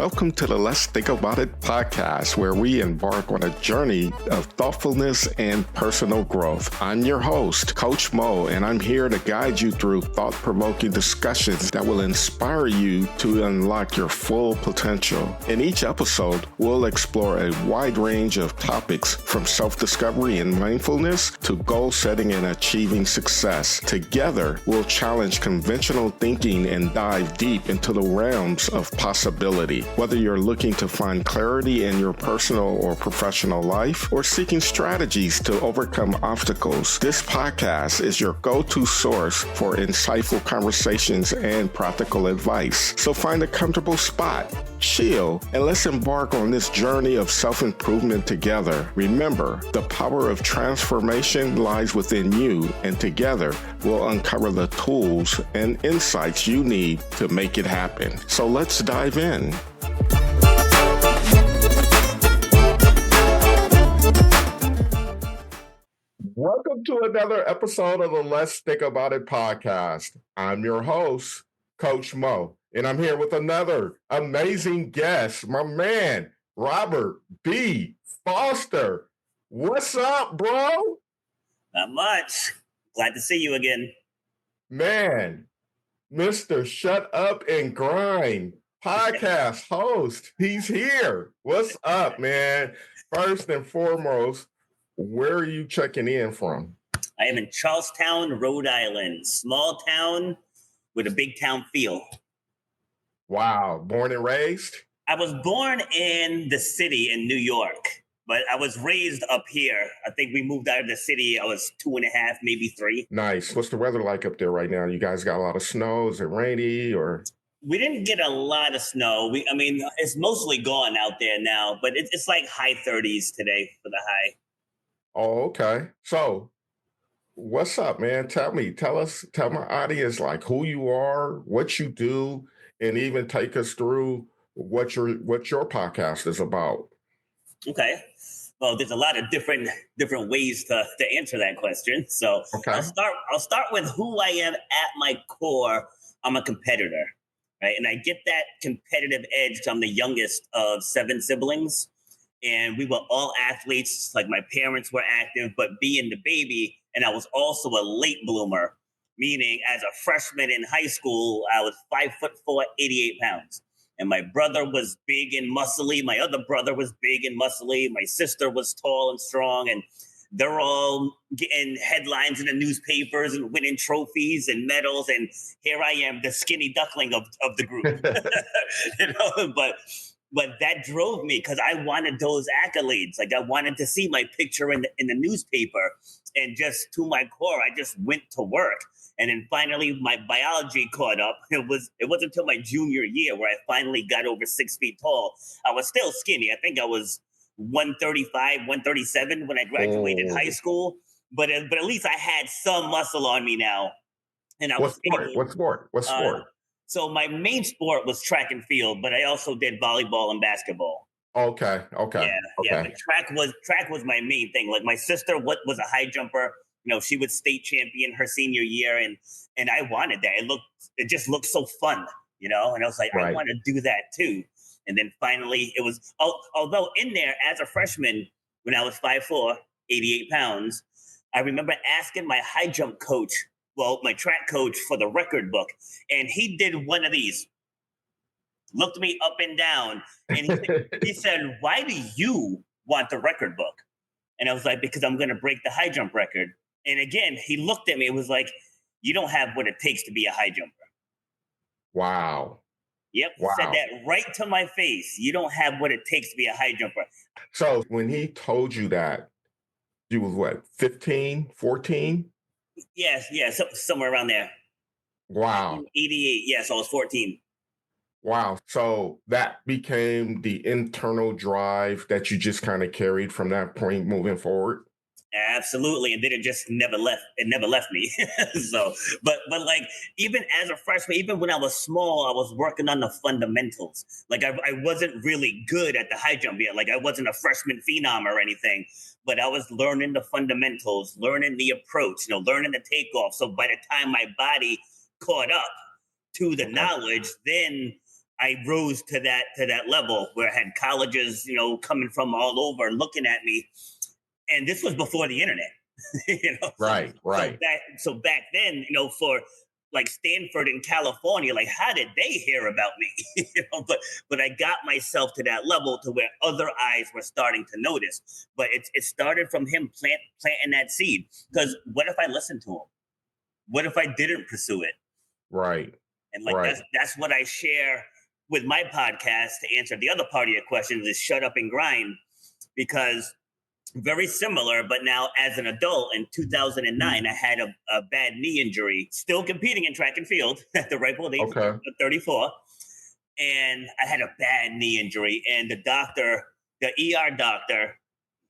welcome to the Let's Think About It podcast, where we embark on a journey of thoughtfulness and personal growth. I'm your host, Coach Mo, and I'm here to guide you through thought-provoking discussions that will inspire you to unlock your full potential. In each episode, we'll explore a wide range of topics from self-discovery and mindfulness to goal setting and achieving success. Together, we'll challenge conventional thinking and dive deep into the realms of possibility. Whether you're looking to find clarity in your personal or professional life or seeking strategies to overcome obstacles, this podcast is your go-to source for insightful conversations and practical advice. So find a comfortable spot, chill, and let's embark on this journey of self-improvement together. Remember, the power of transformation lies within you, and together we'll uncover the tools and insights you need to make it happen. So let's dive in. Welcome to another episode of the Let's Think About It podcast. I'm your host, Coach Mo, and I'm here with another amazing guest, my man, Robert B. Foster. What's up, bro? Not much. Glad to see you again. Man, Mr. Shut Up and Grind podcast host. He's here. What's up, man? First and foremost, where are you checking in from? I am in Charlestown, Rhode Island. Small town with a big town feel. Wow. Born and raised? I was born in the city in New York, but I was raised up here. I think we moved out of the city. I was 2.5, maybe 3. Nice. What's the weather like up there right now? You guys got a lot of snow? Is it rainy or? We didn't get a lot of snow. It's mostly gone out there now, but it's like high 30s today for the high. Oh, okay. So what's up, man? Tell my audience like who you are, what you do, and even take us through what your podcast is about. Okay. Well, there's a lot of different ways to answer that question. So okay. I'll start with who I am at my core. I'm a competitor, right? And I get that competitive edge. I'm the youngest of 7 siblings. And we were all athletes, like my parents were active, but being the baby, and I was also a late bloomer, meaning as a freshman in high school, I was 5'4", 88 pounds. And my brother was big and muscly. My other brother was big and muscly. My sister was tall and strong. And they're all getting headlines in the newspapers and winning trophies and medals. And here I am, the skinny duckling of the group. But that drove me because I wanted those accolades. Like I wanted to see my picture in the newspaper, and just to my core, I just went to work. And then finally, my biology caught up. It wasn't until my junior year where I finally got over 6 feet tall. I was still skinny. I think I was 135, 137 when I graduated high school. But at least I had some muscle on me now. And What sport? So my main sport was track and field, but I also did volleyball and basketball. Okay. Yeah. But track was my main thing. Like my sister was a high jumper. You know, she was state champion her senior year, and I wanted that. It just looked so fun, you know. And I was like, right. I want to do that too. And then finally, it was. Although in there as a freshman, when I was 5'4", 88 pounds, I remember asking my high jump coach. Well, my track coach for the record book. And he did one of these, looked me up and down. And he said, why do you want the record book? And I was like, because I'm going to break the high jump record. And again, he looked at me and was like, you don't have what it takes to be a high jumper. Wow. Yep. Wow. Said that right to my face. You don't have what it takes to be a high jumper. So when he told you that, you was what, 15, 14? Yes, so somewhere around there. Wow. 88, yes, I was 14. Wow. So that became the internal drive that you just kind of carried from that point moving forward? Absolutely. And then it just never left. It never left me. So, but like, even as a freshman, even when I was small, I was working on the fundamentals. Like I wasn't really good at the high jump yet. Like I wasn't a freshman phenom or anything, but I was learning the fundamentals, learning the approach, learning the takeoff. So by the time my body caught up to the knowledge, then I rose to that level where I had colleges, coming from all over looking at me. And this was before the internet. Right, right. So back then, for like Stanford in California, like how did they hear about me? But I got myself to that level to where other eyes were starting to notice. But it started from him planting that seed. Because what if I listened to him? What if I didn't pursue it? Right. And like that's what I share with my podcast to answer the other part of your question is shut up and grind, because very similar, but now as an adult in 2009, I had a bad knee injury, still competing in track and field at the ripe old age of 34. And I had a bad knee injury. And the ER doctor,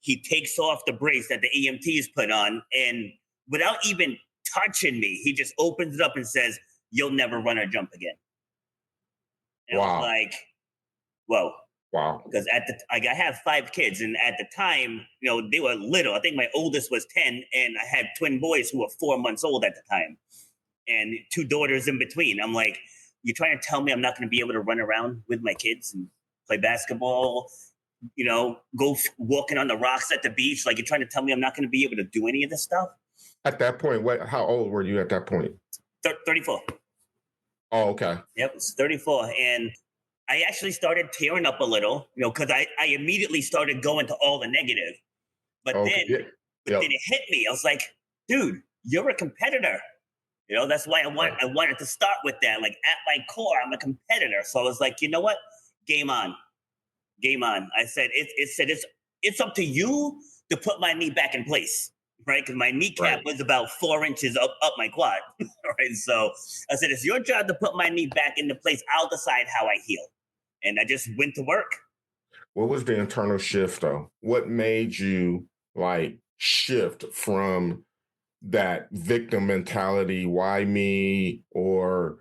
he takes off the brace that the EMTs put on. And without even touching me, he just opens it up and says, "You'll never run or jump again." And I was like, whoa. Wow. Because I have 5 kids, and at the time, they were little. I think my oldest was 10, and I had twin boys who were 4 months old at the time, and 2 daughters in between. I'm like, you're trying to tell me I'm not going to be able to run around with my kids and play basketball, go walking on the rocks at the beach? Like, you're trying to tell me I'm not going to be able to do any of this stuff? At that point, how old were you at that point? 34. Oh, okay. Yep, it's 34. And I actually started tearing up a little, because I immediately started going to all the negative. But then it hit me. I was like, dude, you're a competitor. That's why I wanted to start with that. Like, at my core, I'm a competitor. So I was like, you know what? Game on. Game on. I said, it's up to you to put my knee back in place. Right, because my kneecap was about 4 inches up my quad. Right, so I said, it's your job to put my knee back into place. I'll decide how I heal. And I just went to work. What was the internal shift, though? What made you shift from that victim mentality, why me, or,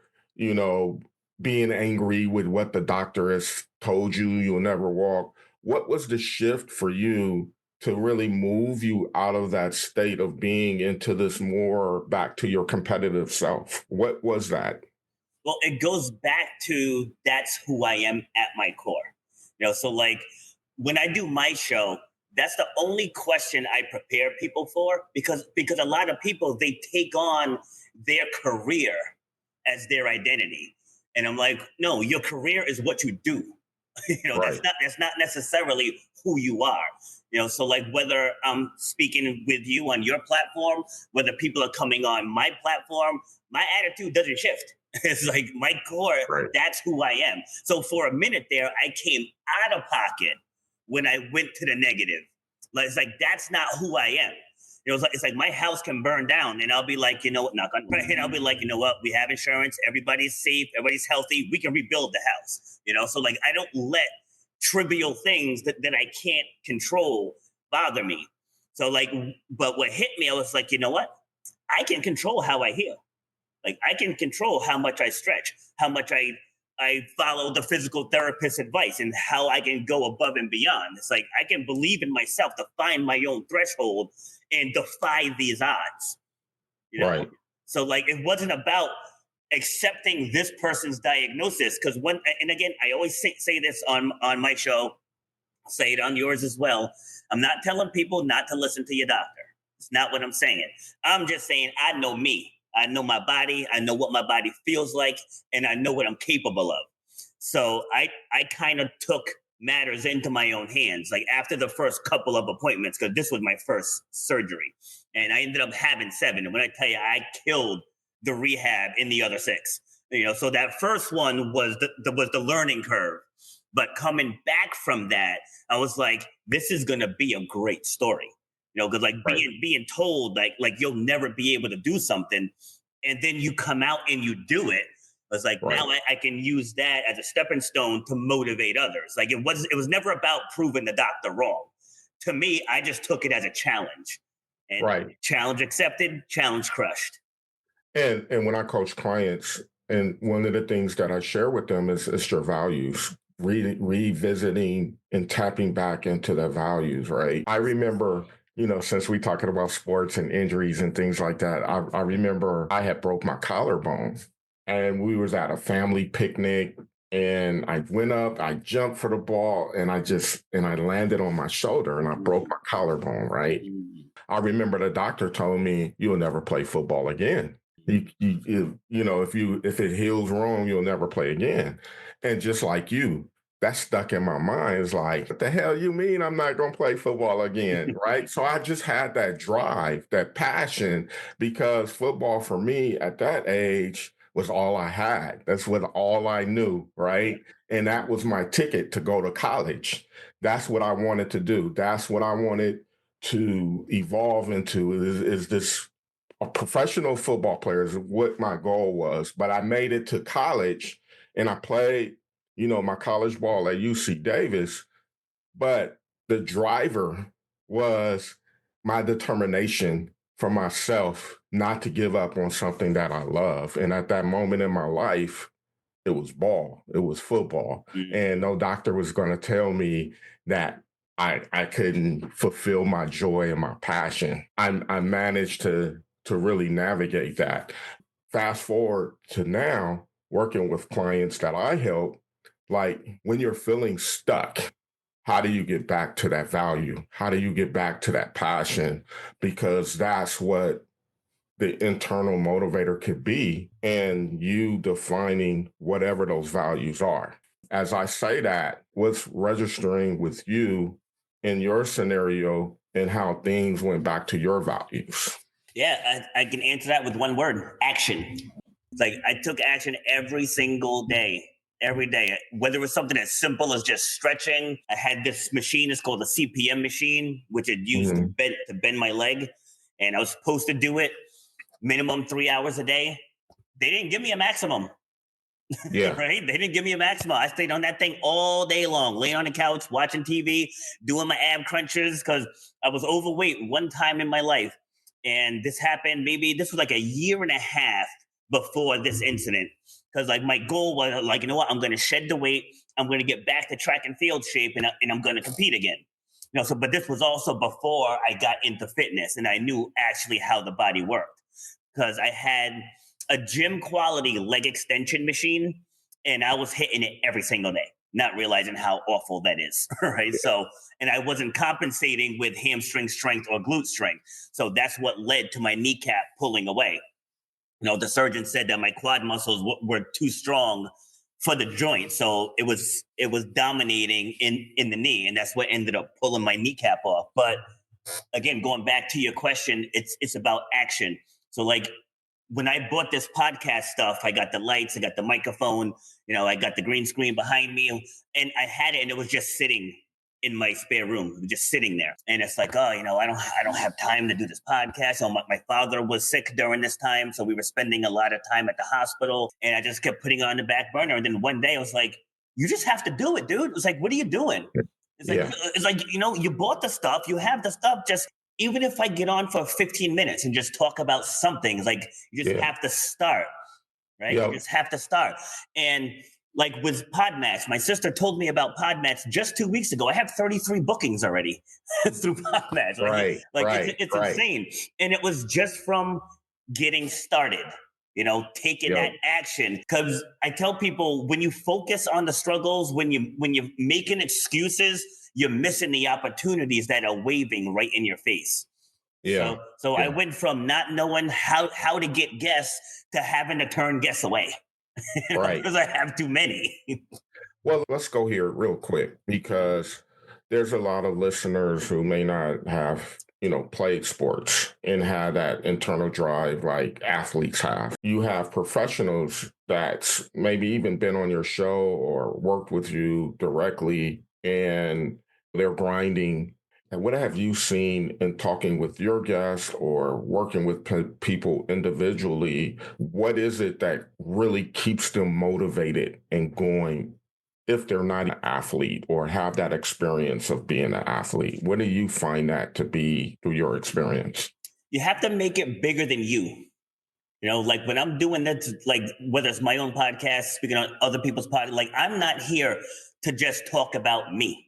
being angry with what the doctor has told you, you'll never walk? What was the shift for you to really move you out of that state of being into this more back to your competitive self? What was that? Well, it goes back to that's who I am at my core. So like when I do my show, that's the only question I prepare people for, because a lot of people, they take on their career as their identity. And I'm like, no, your career is what you do. That's not necessarily who you are. So like whether I'm speaking with you on your platform, whether people are coming on my platform, my attitude doesn't shift. It's like my core, that's who I am. So for a minute there, I came out of pocket when I went to the negative. It's like, that's not who I am. It's like my house can burn down and I'll be like, knock on, and I'll be like, you know what? We have insurance. Everybody's safe. Everybody's healthy. We can rebuild the house. So like, I don't let trivial things that I can't control bother me. So like, but what hit me, I was like, you know what? I can control how I heal. Like, I can control how much I stretch, how much I follow the physical therapist's advice, and how I can go above and beyond. It's like, I can believe in myself to find my own threshold and defy these odds. Right. So like, it wasn't about accepting this person's diagnosis. Because and again, I always say this on my show, I'll say it on yours as well. I'm not telling people not to listen to your doctor. It's not what I'm saying. I'm just saying, I know me. I know my body. I know what my body feels like, and I know what I'm capable of. So I kind of took matters into my own hands. Like, after the first couple of appointments, because this was my first surgery, and I ended up having 7. And when I tell you, I killed the rehab in the other 6. So that first one was the learning curve. But coming back from that, I was like, this is going to be a great story. Because like being told like you'll never be able to do something, and then you come out and you do it. I was like, now I can use that as a stepping stone to motivate others. Like, it was never about proving the doctor wrong. To me, I just took it as a challenge. And challenge accepted, challenge crushed. And when I coach clients, and one of the things that I share with them is your values. Revisiting and tapping back into their values, right? I remember, since we talking about sports and injuries and things like that, I remember I had broke my collarbone, and we was at a family picnic. And I went up, I jumped for the ball, and I landed on my shoulder and I broke my collarbone, right? I remember the doctor told me, you'll never play football again. If it heals wrong, you'll never play again. And just like you, that stuck in my mind. It's like, what the hell you mean I'm not going to play football again, right? So I just had that drive, that passion, because football for me at that age was all I had. That's what all I knew, right? And that was my ticket to go to college. That's what I wanted to do. That's what I wanted to evolve into is this a professional football player is what my goal was. But I made it to college and I played, my college ball at UC Davis. But the driver was my determination for myself not to give up on something that I love. And at that moment in my life, it was ball, it was football. And no doctor was going to tell me that I couldn't fulfill my joy and my passion. I managed to really navigate that. Fast forward to now, working with clients that I help, like when you're feeling stuck, how do you get back to that value? How do you get back to that passion? Because that's what the internal motivator could be, and you defining whatever those values are. As I say that, what's registering with you in your scenario and how things went back to your values? Yeah, I can answer that with one word: action. It's like I took action every single day. Every day, whether it was something as simple as just stretching. I had this machine, it's called a CPM machine, which it used to bend my leg. And I was supposed to do it minimum 3 hours a day. They didn't give me a maximum. Yeah. Right? They didn't give me a maximum. I stayed on that thing all day long, laying on the couch, watching TV, doing my ab crunches because I was overweight one time in my life. And this happened, this was like a year and a half before this incident. Because like my goal was like, you know what, I'm going to shed the weight. I'm going to get back to track and field shape and I'm going to compete again. But this was also before I got into fitness and I knew actually how the body worked. Because I had a gym quality leg extension machine and I was hitting it every single day, not realizing how awful that is. Right. Yeah. So, and I wasn't compensating with hamstring strength or glute strength. So that's what led to my kneecap pulling away. The surgeon said that my quad muscles were too strong for the joint. So it was dominating in the knee. And that's what ended up pulling my kneecap off. But again, going back to your question, it's about action. So like when I bought this podcast stuff, I got the lights, I got the microphone, I got the green screen behind me and I had it and it was just sitting in my spare room, just sitting there. And it's like, I don't have time to do this podcast. So my father was sick during this time. So we were spending a lot of time at the hospital and I just kept putting it on the back burner. And then one day I was like, you just have to do it, dude. It was like, what are you doing? It's like, you bought the stuff, you have the stuff, just even if I get on for 15 minutes and just talk about something, it's like, you just have to start, right? Yep. You just have to start. And like with Podmatch, my sister told me about Podmatch just 2 weeks ago. I have 33 bookings already through Podmatch. It's insane. And it was just from getting started, taking that action. Because I tell people, when you focus on the struggles, when you're making excuses, you're missing the opportunities that are waving right in your face. Yeah. So I went from not knowing how to get guests to having to turn guests away. Right. Because I have too many. Well, let's go here real quick because there's a lot of listeners who may not have, played sports and have that internal drive like athletes have. You have professionals that's maybe even been on your show or worked with you directly and they're grinding. And what have you seen in talking with your guests or working with people individually? What is it that really keeps them motivated and going if they're not an athlete or have that experience of being an athlete? What do you find that to be through your experience? You have to make it bigger than you. Like when I'm doing that, like whether it's my own podcast, speaking on other people's podcasts, like I'm not here to just talk about me.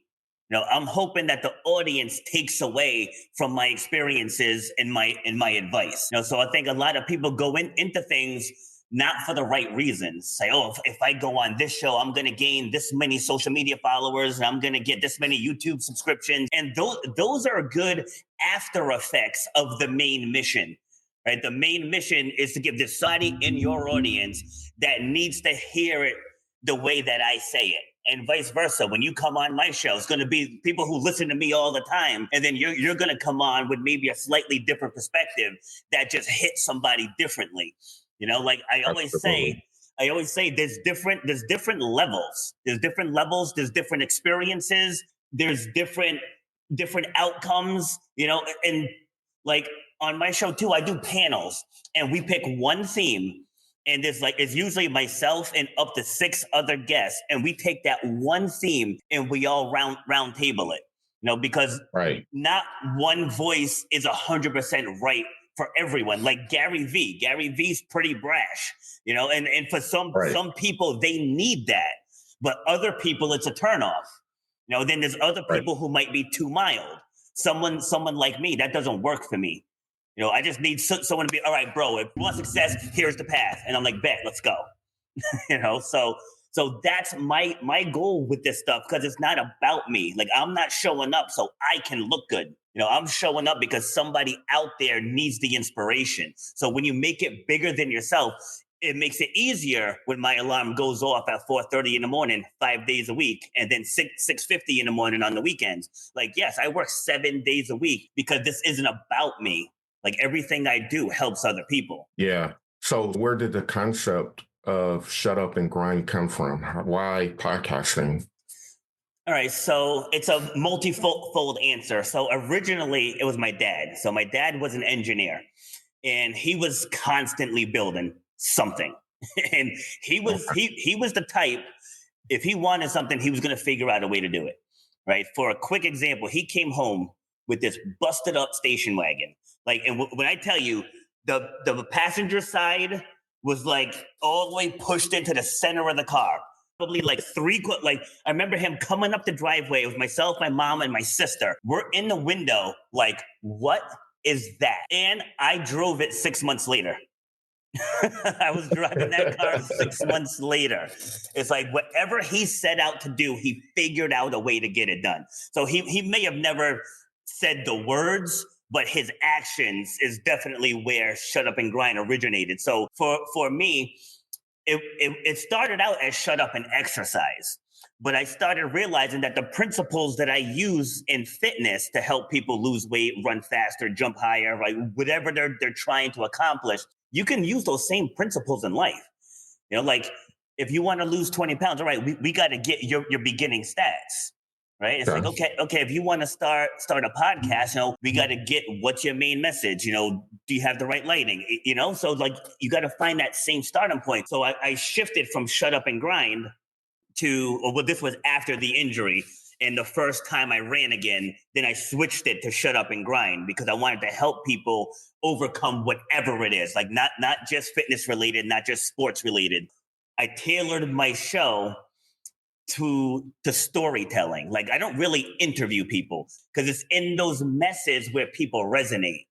I'm hoping that the audience takes away from my experiences and my advice. So I think a lot of people go into things not for the right reasons. Say, oh, if I go on this show, I'm going to gain this many social media followers and I'm going to get this many YouTube subscriptions. And those are good after effects of the main mission, right? The main mission is to give this somebody in your audience that needs to hear it the way that I say it. And vice versa. When you come on my show, it's going to be people who listen to me all the time. And then you're going to come on with maybe a slightly different perspective that just hits somebody differently. You know, like I always say, there's different levels. There's different levels. There's different experiences. There's different outcomes, you know, and like on my show too, I do panels and we pick one theme. And it's usually myself and up to 6 other guests. And we take that one theme and we all round table it, you know, because not one voice is 100% right for everyone. Like Gary V's pretty brash, you know, and for some people, they need that. But other people, it's a turnoff. You know, then there's other people who might be too mild. Someone like me, that doesn't work for me. You know, I just need someone to be, all right, bro, if you want success, here's the path. And I'm like, bet, let's go. You know, so that's my goal with this stuff, because it's not about me. Like, I'm not showing up so I can look good. You know, I'm showing up because somebody out there needs the inspiration. So when you make it bigger than yourself, it makes it easier when my alarm goes off at 4:30 in the morning, 5 days a week, and then 6:50 in the morning on the weekends. Like, yes, I work 7 days a week because this isn't about me. Like, everything I do helps other people. Yeah. So where did the concept of Shut Up and Grind come from? Why podcasting? All right. So it's a multifold answer. So originally it was my dad. So my dad was an engineer and he was constantly building something. And he was the type, if he wanted something, he was going to figure out a way to do it. Right. For a quick example, he came home with this busted up station wagon. Like, and when I tell you, the passenger side was like all the way pushed into the center of the car. Probably like I remember him coming up the driveway. It was myself, my mom, and my sister. We're in the window like, what is that? And I drove it 6 months later. I was driving that car 6 months later. It's like whatever he set out to do, he figured out a way to get it done. So he may have never said the words, but his actions is definitely where Shut Up and Grind originated. So for me, it started out as Shut Up and Exercise, but I started realizing that the principles that I use in fitness to help people lose weight, run faster, jump higher, right, whatever they're trying to accomplish, you can use those same principles in life. You know, like if you want to lose 20 pounds, all right, we got to get your beginning stats. Right. It's like, okay, if you want to start a podcast, you know, we got to get what's your main message? You know, do you have the right lighting? You know, so like you got to find that same starting point. So I shifted from Shut Up and Grind this was after the injury. And the first time I ran again, then I switched it to Shut Up and Grind because I wanted to help people overcome whatever it is, like not just fitness related, not just sports related. I tailored my show to storytelling. Like, I don't really interview people because it's in those messes where people resonate.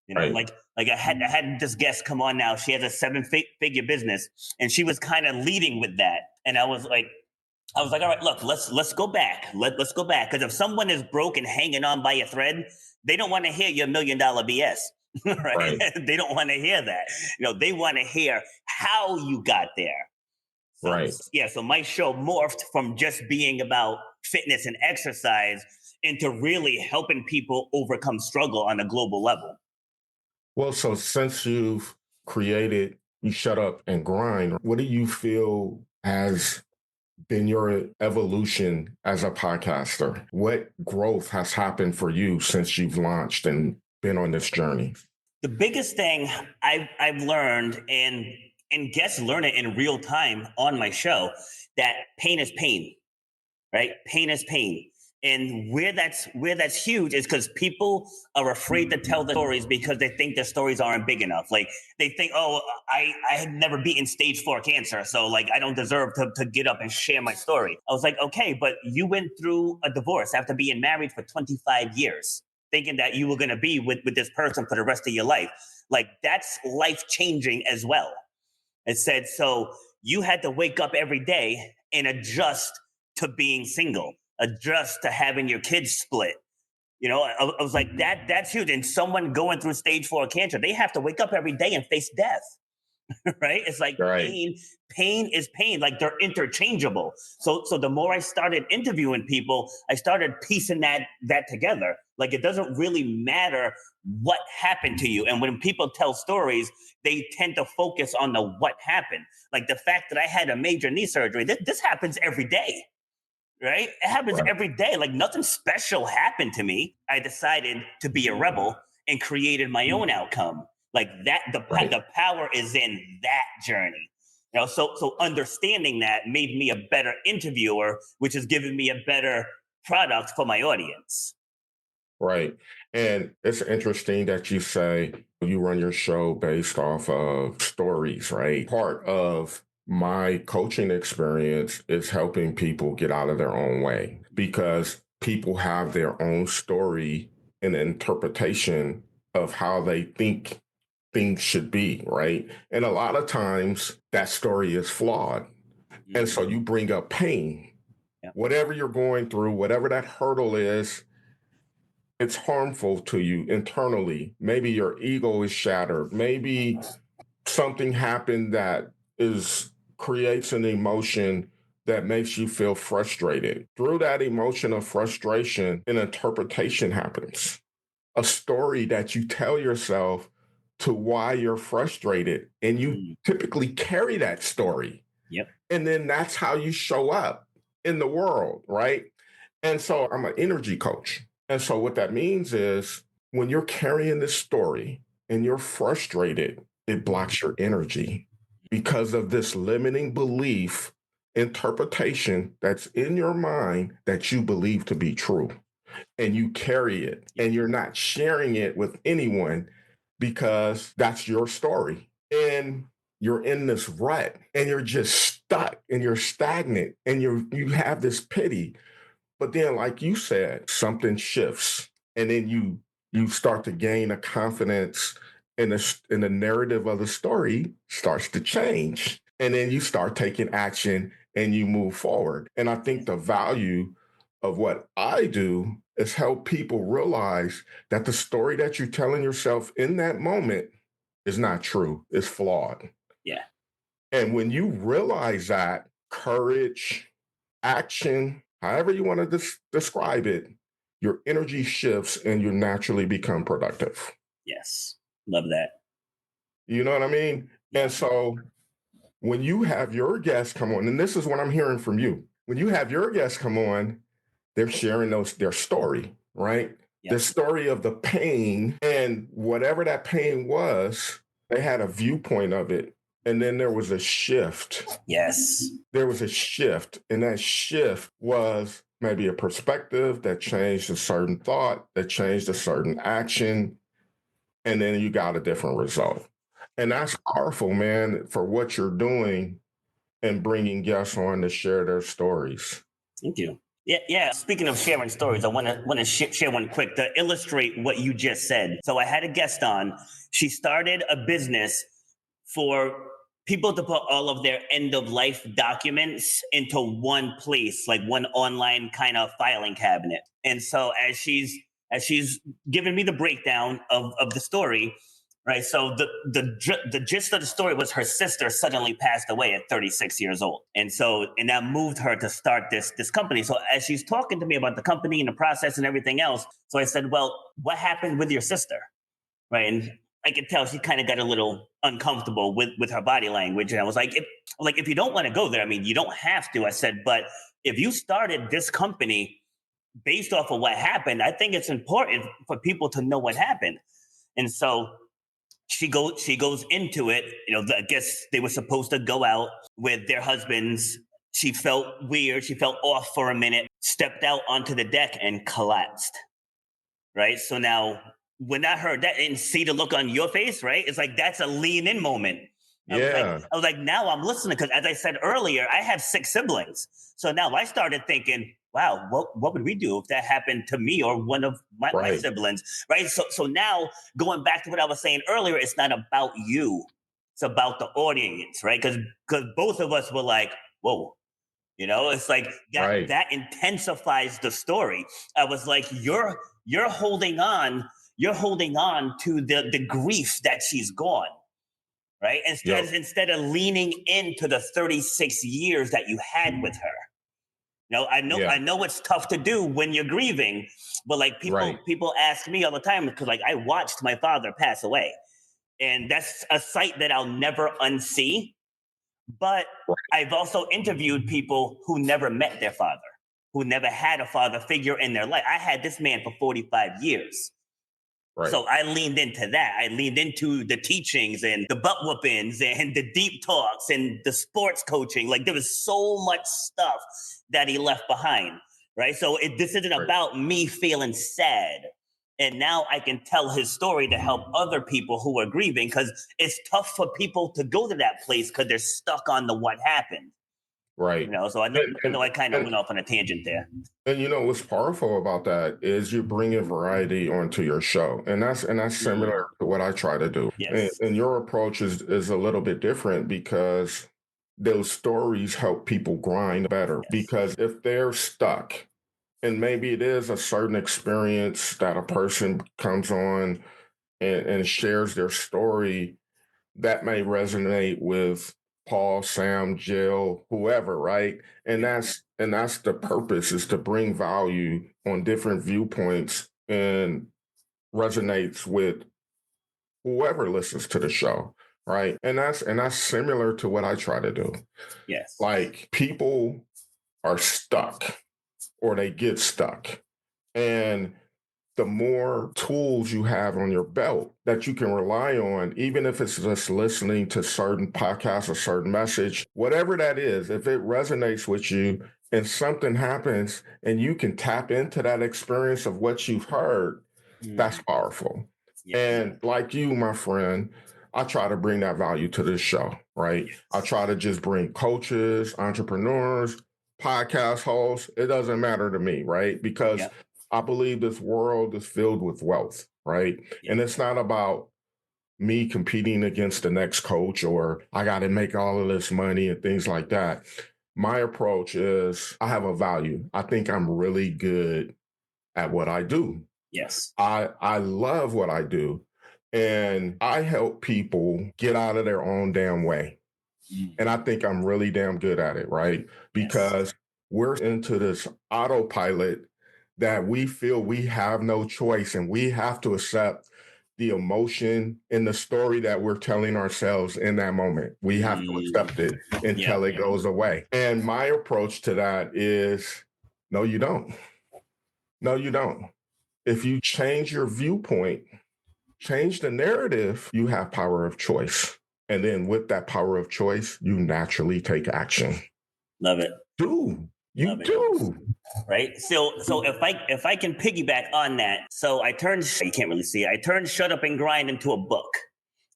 You know, like I had this guest come on now. She has a 7-figure business and she was kind of leading with that. And I was like, all right, look, let's go back. Let's go back. Because if someone is broke and hanging on by a thread, they don't want to hear your $1 million BS. Right? They don't want to hear that. You know, they want to hear how you got there. So, so my show morphed from just being about fitness and exercise into really helping people overcome struggle on a global level. Well, so since you've created You Shut Up and Grind, what do you feel has been your evolution as a podcaster? What growth has happened for you since you've launched and been on this journey? The biggest thing I've learned, and guests learn it in real time on my show, that pain is pain, right? Pain is pain. And where that's huge is because people are afraid to tell the stories because they think their stories aren't big enough. Like they think, oh, I had never beaten stage 4 cancer, so like I don't deserve to get up and share my story. I was like, okay, but you went through a divorce after being married for 25 years, thinking that you were going to be with this person for the rest of your life. Like that's life changing as well. It said, so you had to wake up every day and adjust to being single, adjust to having your kids split. I was like, that's huge. And someone going through stage 4 cancer, they have to wake up every day and face death. Right? It's like Right. pain is pain. Like they're interchangeable. So the more I started interviewing people, I started piecing that together. Like it doesn't really matter what happened to you. And when people tell stories, they tend to focus on the what happened. Like the fact that I had a major knee surgery, this happens every day. Right? It happens every day. Like nothing special happened to me. I decided to be a rebel and created my own outcome. Like that, the power is in that journey. So understanding that made me a better interviewer, which has given me a better product for my audience. Right. And it's interesting that you say you run your show based off of stories, right? Part of my coaching experience is helping people get out of their own way because people have their own story and interpretation of how they think things should be, right? And a lot of times that story is flawed. Mm-hmm. And so you bring up pain. Yeah. Whatever you're going through, whatever that hurdle is, it's harmful to you internally. Maybe your ego is shattered. Maybe something happened that creates an emotion that makes you feel frustrated. Through that emotion of frustration, an interpretation happens. A story that you tell yourself to why you're frustrated. And you typically carry that story. Yep. And then that's how you show up in the world, right? And so I'm an energy coach. And so what that means is when you're carrying this story and you're frustrated, it blocks your energy because of this limiting belief, interpretation that's in your mind that you believe to be true. And you carry it and you're not sharing it with anyone because that's your story. And you're in this rut and you're just stuck and you're stagnant and you have this pity. But then, like you said, something shifts and then you start to gain a confidence and the narrative of the story starts to change. And then you start taking action and you move forward. And I think the value of what I do is help people realize that the story that you're telling yourself in that moment is not true. It's flawed. Yeah. And when you realize that, courage, action, however you want to describe it, your energy shifts and you naturally become productive. Yes. Love that. You know what I mean? And so when you have your guests come on, and this is what I'm hearing from you, when you have your guests come on, they're sharing their story, right? Yep. The story of the pain and whatever that pain was, they had a viewpoint of it. And then there was a shift. Yes. There was a shift. And that shift was maybe a perspective that changed a certain thought, that changed a certain action. And then you got a different result. And that's powerful, man, for what you're doing and bringing guests on to share their stories. Thank you. Yeah. Speaking of sharing stories, I want to share one quick to illustrate what you just said. So I had a guest on. She started a business for people to put all of their end of life documents into one place, like one online kind of filing cabinet. And so as she's given me the breakdown of the story, right? So the gist of the story was her sister suddenly passed away at 36 years old. And that moved her to start this company. So as she's talking to me about the company and the process and everything else, so I said, well, what happened with your sister? Right. And I could tell she kind of got a little uncomfortable with her body language. And I was like, if you don't want to go there, I mean, you don't have to. I said, but if you started this company based off of what happened, I think it's important for people to know what happened. And so she goes into it. I guess they were supposed to go out with their husbands. She felt weird. She felt off for a minute, stepped out onto the deck and collapsed. Right. So now when I heard that and see the look on your face, right, it's like that's a lean in moment. I was like, now I'm listening because as I said earlier, I have 6 siblings. So now I started thinking, wow, what would we do if that happened to me or one of my siblings, right? So now going back to what I was saying earlier, it's not about you. It's about the audience, right? Because both of us were like, whoa, it's like that intensifies the story. I was like, you're holding on, to the grief that she's gone, right? Instead of leaning into the 36 years that you had with her. I know it's tough to do when you're grieving, but like people ask me all the time because like I watched my father pass away, and that's a sight that I'll never unsee. But I've also interviewed people who never met their father, who never had a father figure in their life. I had this man for 45 years. Right. So I leaned into that. I leaned into the teachings and the butt whoopings and the deep talks and the sports coaching. Like there was so much stuff that he left behind, right? So this isn't about me feeling sad. And now I can tell his story to help other people who are grieving, because it's tough for people to go to that place because they're stuck on the what happened. Right. So I know I kind of went off on a tangent there. And what's powerful about that is you're bringing variety onto your show, and that's similar to what I try to do. Yes. And your approach is a little bit different because those stories help people grind better. Yes. Because if they're stuck, and maybe it is a certain experience that a person comes on and shares their story that may resonate with Paul, Sam, Jill, whoever, right? And that's the purpose, is to bring value on different viewpoints and resonates with whoever listens to the show, right? And that's similar to what I try to do. Yes. Like people are stuck or they get stuck. And the more tools you have on your belt that you can rely on, even if it's just listening to certain podcasts or certain message, whatever that is, if it resonates with you and something happens and you can tap into that experience of what you've heard, that's powerful. Yeah. And like you, my friend, I try to bring that value to this show, right? Yes. I try to just bring coaches, entrepreneurs, podcast hosts. It doesn't matter to me, right? Because I believe this world is filled with wealth, right? Yeah. And it's not about me competing against the next coach or I got to make all of this money and things like that. My approach is I have a value. I think I'm really good at what I do. Yes. I love what I do. And I help people get out of their own damn way. And I think I'm really damn good at it, right? Because we're into this autopilot that we feel we have no choice and we have to accept the emotion in the story that we're telling ourselves in that moment. We have to accept it until it goes away. And my approach to that is, no, you don't. No, you don't. If you change your viewpoint, change the narrative, you have power of choice. And then with that power of choice, you naturally take action. Love it. You do. Right. So if I can piggyback on that, so I turned, you can't really see it, I turned Shut Up and Grind into a book.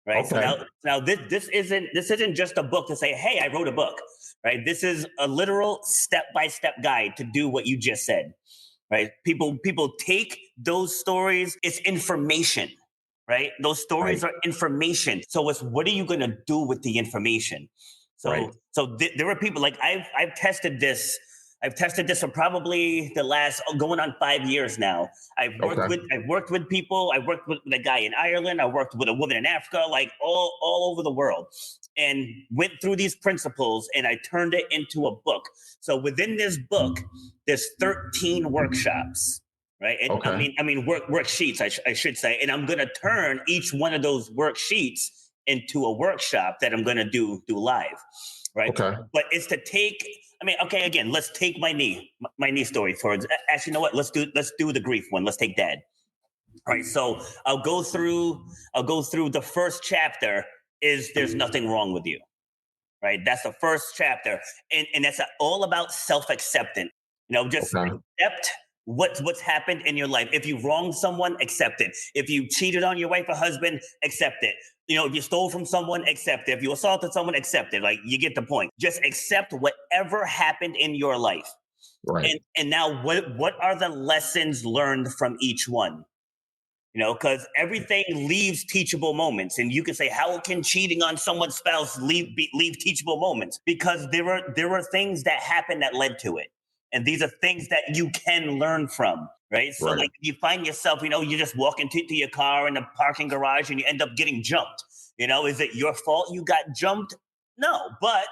Right. Okay. So now this isn't just a book to say, hey, I wrote a book. Right. This is a literal step-by-step guide to do what you just said. Right. People take those stories, it's information. Right. Those stories are information. So it's, what are you going to do with the information? So there are people like I've tested this for probably the last going on 5 years now. I've worked with people. I worked with a guy in Ireland. I worked with a woman in Africa, like all over the world, and went through these principles, and I turned it into a book. So within this book, there's 13 workshops. Right. And I mean, worksheets, I should say. And I'm going to turn each one of those worksheets into a workshop that I'm going to do live. Right. Okay. But it's to take, again, let's take my knee story for it. Actually, you know what? Let's do the grief one. Let's take Dad. All right. So I'll go through the first chapter is There's Nothing Wrong with You. Right. That's the first chapter. And that's all about self-acceptance. Just accept what's happened in your life. If you wronged someone, accept it. If you cheated on your wife or husband, accept it. If you stole from someone, accept it. If you assaulted someone, accept it. Like, you get the point. Just accept whatever happened in your life. Right. And now what are the lessons learned from each one? because everything leaves teachable moments. And you can say, how can cheating on someone's spouse leave teachable moments? Because there were things that happened that led to it. And these are things that you can learn from, right? So like you find yourself, you just walk into your car in the parking garage and you end up getting jumped. Is it your fault you got jumped? No, but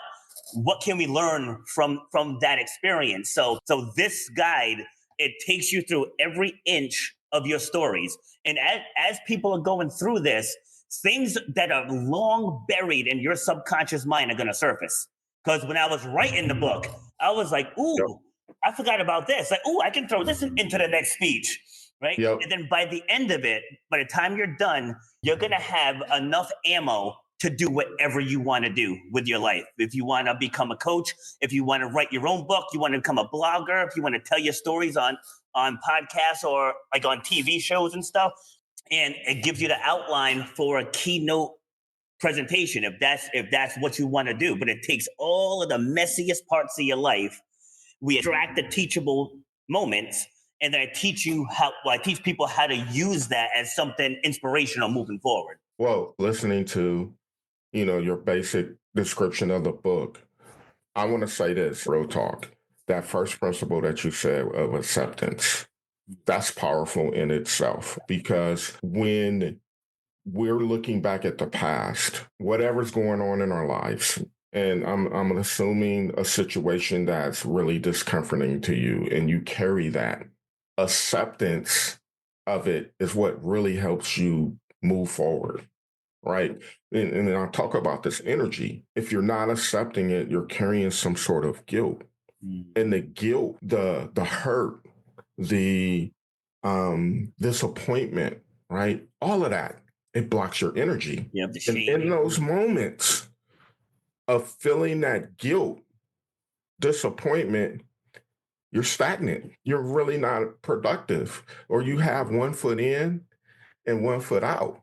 what can we learn from that experience? So this guide, it takes you through every inch of your stories. And as people are going through this, things that are long buried in your subconscious mind are going to surface. Because when I was writing the book, I was like, ooh, I forgot about this. Like, ooh, I can throw this into the next speech, right? Yep. And then by the end of it, by the time you're done, you're going to have enough ammo to do whatever you want to do with your life. If you want to become a coach, if you want to write your own book, you want to become a blogger, if you want to tell your stories on podcasts or like on TV shows and stuff. And it gives you the outline for a keynote presentation if that's what you want to do. But it takes all of the messiest parts of your life. We extract the teachable moments, and then I teach people how to use that as something inspirational moving forward. Well, listening to, your basic description of the book, I want to say this, real talk. That first principle that you said of acceptance, that's powerful in itself, because when we're looking back at the past, whatever's going on in our lives, and I'm assuming a situation that's really discomforting to you, and you carry that, acceptance of it is what really helps you move forward, right? And I'll talk about this energy. If you're not accepting it, you're carrying some sort of guilt. And the guilt, the hurt, the disappointment, right? All of that, it blocks your energy. Yep, and in those moments of feeling that guilt, disappointment, you're stagnant. You're really not productive, or you have one foot in and one foot out.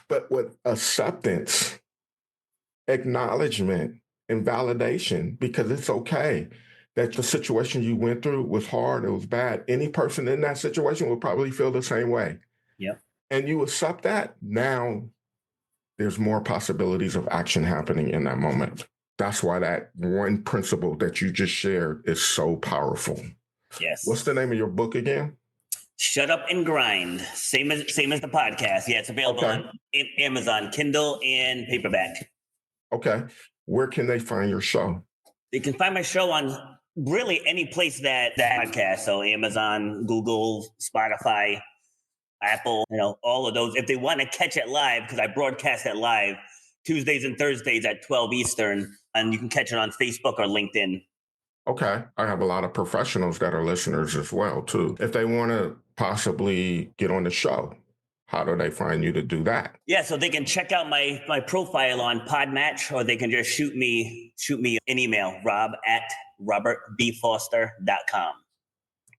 But with acceptance, acknowledgement, and validation, because it's okay that the situation you went through was hard, it was bad. Any person in that situation would probably feel the same way. Yep. And you accept that, now there's more possibilities of action happening in that moment. That's why that one principle that you just shared is so powerful. Yes. What's the name of your book again? Shut Up and Grind. Same as the podcast. Yeah, it's available on Amazon, Kindle, and paperback. Okay. Where can they find your show? They can find my show on really any place that podcast. So Amazon, Google, Spotify, Apple, all of those. If they want to catch it live, because I broadcast it live Tuesdays and Thursdays at 12 Eastern, and you can catch it on Facebook or LinkedIn. Okay. I have a lot of professionals that are listeners as well, too. If they want to possibly get on the show, how do they find you to do that? Yeah, so they can check out my profile on Podmatch, or they can just shoot me an email, rob@robertbfoster.com.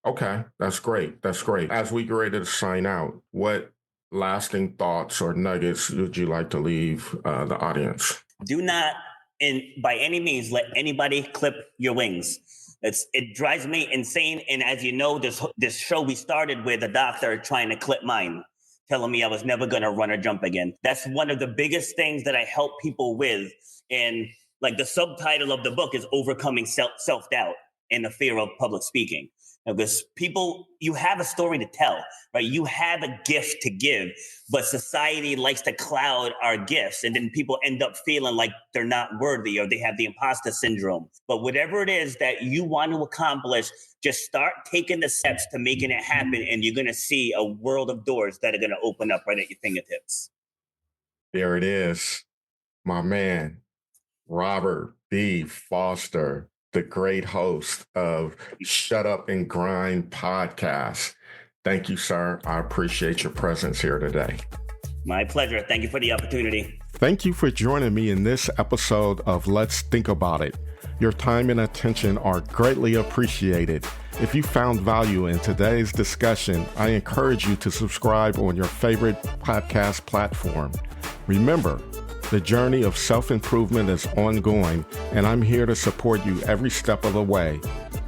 Okay, that's great. That's great. As we get ready to sign out, what lasting thoughts or nuggets would you like to leave the audience? Do not, by any means, let anybody clip your wings. It drives me insane. And as you know, this show we started with a doctor trying to clip mine, telling me I was never going to run or jump again. That's one of the biggest things that I help people with. And like the subtitle of the book is Overcoming Self-Doubt and the Fear of Public Speaking. Because people, you have a story to tell, right? You have a gift to give, but society likes to cloud our gifts. And then people end up feeling like they're not worthy, or they have the imposter syndrome. But whatever it is that you want to accomplish, just start taking the steps to making it happen. And you're going to see a world of doors that are going to open up right at your fingertips. There it is. My man, Robert B. Foster, the great host of Shut Up and Grind podcast. Thank you, sir. I appreciate your presence here today. My pleasure. Thank you for the opportunity. Thank you for joining me in this episode of Let's Think About It. Your time and attention are greatly appreciated. If you found value in today's discussion, I encourage you to subscribe on your favorite podcast platform. Remember, the journey of self-improvement is ongoing, and I'm here to support you every step of the way.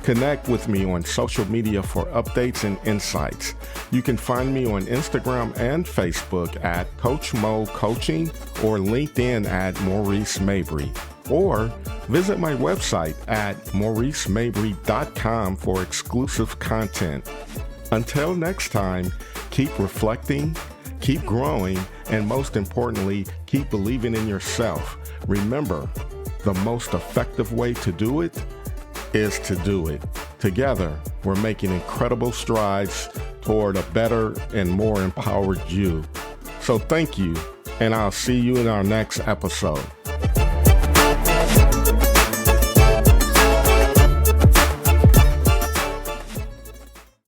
Connect with me on social media for updates and insights. You can find me on Instagram and Facebook at Coach Mo Coaching or LinkedIn at Maurice Mabry. Or visit my website at mauricemabry.com for exclusive content. Until next time, keep reflecting, keep growing, and most importantly, keep believing in yourself. Remember, the most effective way to do it is to do it. Together, we're making incredible strides toward a better and more empowered you. So thank you, and I'll see you in our next episode.